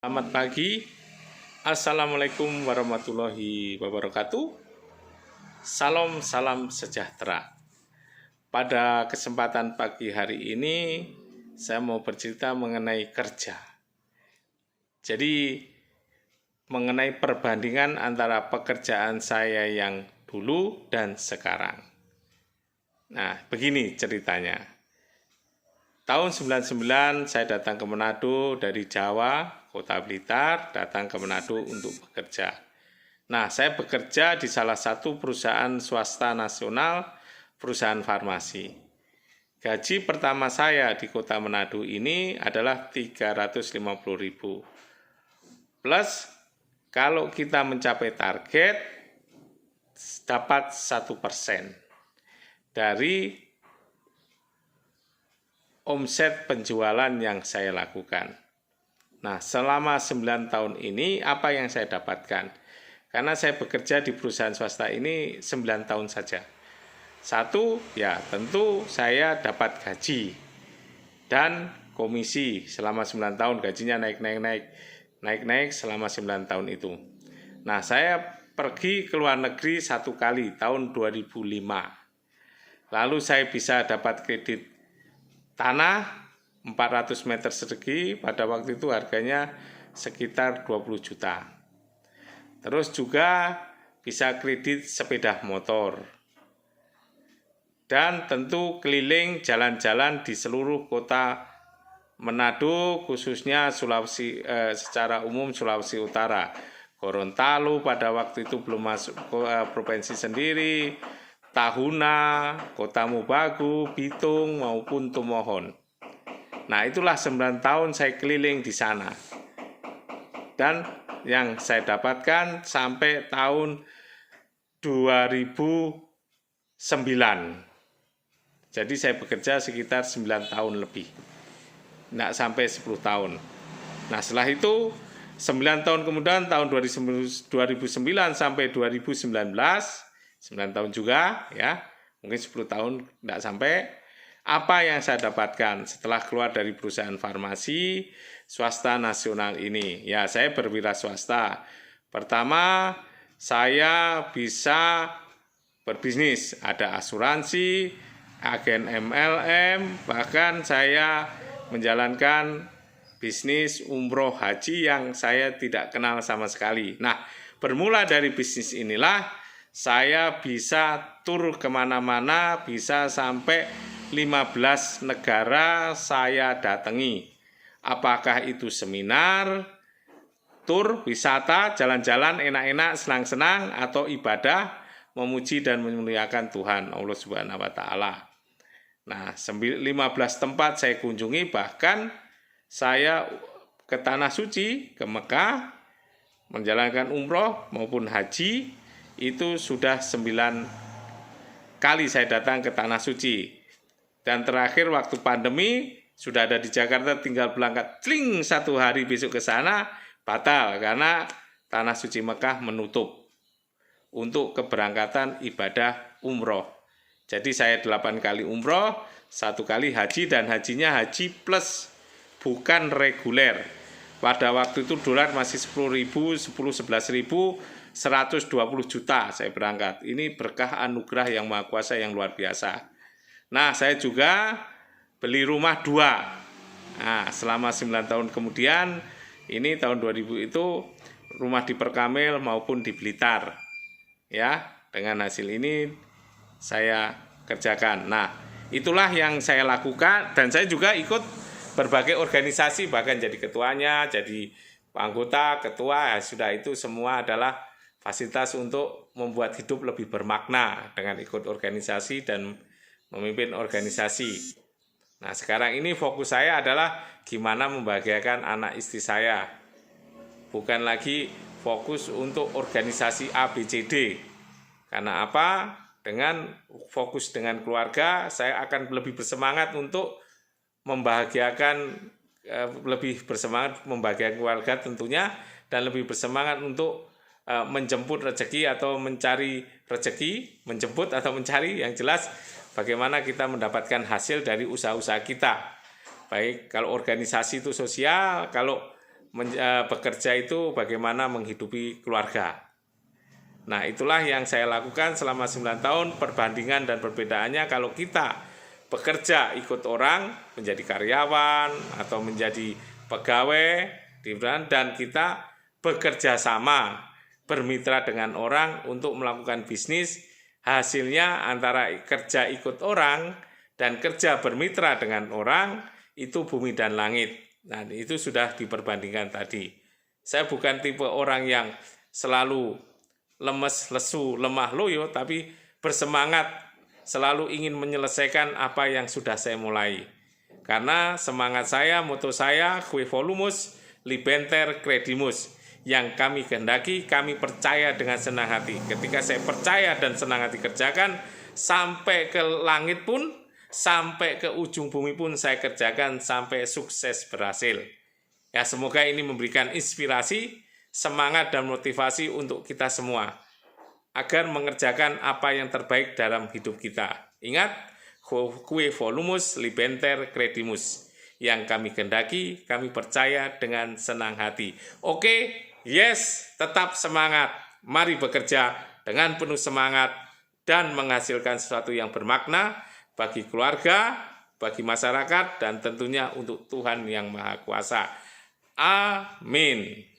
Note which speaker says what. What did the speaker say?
Speaker 1: Selamat pagi, Assalamualaikum warahmatullahi wabarakatuh. Salam sejahtera. Pada kesempatan pagi hari ini, saya mau bercerita mengenai kerja. Jadi, mengenai perbandingan antara pekerjaan saya yang dulu dan sekarang. Nah, begini ceritanya. Tahun 99 saya datang ke Manado dari Jawa, Kota Blitar, datang ke Manado untuk bekerja. Nah, saya bekerja di salah satu perusahaan swasta nasional, perusahaan farmasi. Gaji pertama saya di Kota Manado ini adalah 350.000. Plus, kalau kita mencapai target, dapat 1% dari omset penjualan yang saya lakukan. Nah, selama 9 tahun ini apa yang saya dapatkan? Karena saya bekerja di perusahaan swasta ini 9 tahun saja. Satu, ya tentu saya dapat gaji dan komisi selama 9 tahun, gajinya naik selama 9 tahun itu. Nah, saya pergi ke luar negeri 1 kali tahun 2005. Lalu saya bisa dapat kredit tanah 400 meter persegi, pada waktu itu harganya sekitar 20 juta. Terus juga bisa kredit sepeda motor. Dan tentu keliling jalan-jalan di seluruh kota Manado, khususnya Sulawesi, secara umum Sulawesi Utara. Gorontalo pada waktu itu belum masuk provinsi sendiri, Tahuna, Kota Mobagu, Bitung, maupun Tomohon. Nah, itulah 9 tahun saya keliling di sana. Dan yang saya dapatkan sampai tahun 2009. Jadi saya bekerja sekitar 9 tahun lebih. Nggak sampai 10 tahun. Nah, setelah itu 9 tahun kemudian tahun 2009 sampai 2019, 9 tahun juga ya, mungkin 10 tahun tidak sampai. Apa yang saya dapatkan setelah keluar dari perusahaan farmasi swasta nasional ini? Ya, saya berwira swasta. Pertama, saya bisa berbisnis, ada asuransi, agen MLM, bahkan saya menjalankan bisnis umroh haji yang saya tidak kenal sama sekali. Nah, bermula dari bisnis inilah saya bisa tur kemana-mana, bisa sampai 15 negara saya datangi. Apakah itu seminar, tur, wisata, jalan-jalan enak-enak, senang-senang, atau ibadah, memuji dan memuliakan Tuhan Allah Subhanahu wa Ta'ala. Nah, 15 tempat saya kunjungi, bahkan saya ke Tanah Suci, ke Mekah, menjalankan umroh maupun haji. Itu sudah 9 kali saya datang ke Tanah Suci. Dan terakhir waktu pandemi, sudah ada di Jakarta, tinggal berangkat, 1 hari besok ke sana, batal karena Tanah Suci Mekah menutup untuk keberangkatan ibadah umroh. Jadi saya 8 kali umroh, 1 kali haji, dan hajinya haji plus, bukan reguler. Pada waktu itu dolar masih 10.000, 11.000, 120 juta saya berangkat. Ini berkah anugerah yang Maha Kuasa yang luar biasa. Nah, saya juga beli rumah 2. Nah, selama 9 tahun kemudian, ini tahun 2000 itu rumah di Perkamil maupun di Blitar. Ya, dengan hasil ini saya kerjakan. Nah, itulah yang saya lakukan, dan saya juga ikut berbagai organisasi, bahkan jadi ketuanya, jadi anggota, ketua, sudah itu semua adalah fasilitas untuk membuat hidup lebih bermakna dengan ikut organisasi dan memimpin organisasi. Nah, sekarang ini fokus saya adalah gimana membahagiakan anak istri saya. Bukan lagi fokus untuk organisasi ABCD. Karena apa? Dengan fokus dengan keluarga, saya akan lebih bersemangat untuk lebih bersemangat membahagiakan keluarga tentunya, dan lebih bersemangat untuk menjemput rezeki atau mencari rezeki, menjemput atau mencari, yang jelas bagaimana kita mendapatkan hasil dari usaha-usaha kita. Baik, kalau organisasi itu sosial, kalau bekerja itu bagaimana menghidupi keluarga. Nah, itulah yang saya lakukan selama 9 tahun. Perbandingan dan perbedaannya kalau kita bekerja ikut orang, menjadi karyawan atau menjadi pegawai, dan kita bekerja sama, bermitra dengan orang untuk melakukan bisnis, hasilnya antara kerja ikut orang dan kerja bermitra dengan orang, itu bumi dan langit. Nah, itu sudah diperbandingkan tadi. Saya bukan tipe orang yang selalu lemes, lesu, lemah, loyo, tapi bersemangat, selalu ingin menyelesaikan apa yang sudah saya mulai. Karena semangat saya, moto saya, Kue volumus, libenter credimus. Yang kami kehendaki, kami percaya dengan senang hati. Ketika saya percaya dan senang hati kerjakan, sampai ke langit pun, sampai ke ujung bumi pun saya kerjakan sampai sukses berhasil. Ya, semoga ini memberikan inspirasi, semangat dan motivasi untuk kita semua agar mengerjakan apa yang terbaik dalam hidup kita. Ingat, Kue volumus libenter credimus. Yang kami kehendaki, kami percaya dengan senang hati. Oke, yes, tetap semangat. Mari bekerja dengan penuh semangat dan menghasilkan sesuatu yang bermakna bagi keluarga, bagi masyarakat, dan tentunya untuk Tuhan Yang Maha Kuasa. Amin.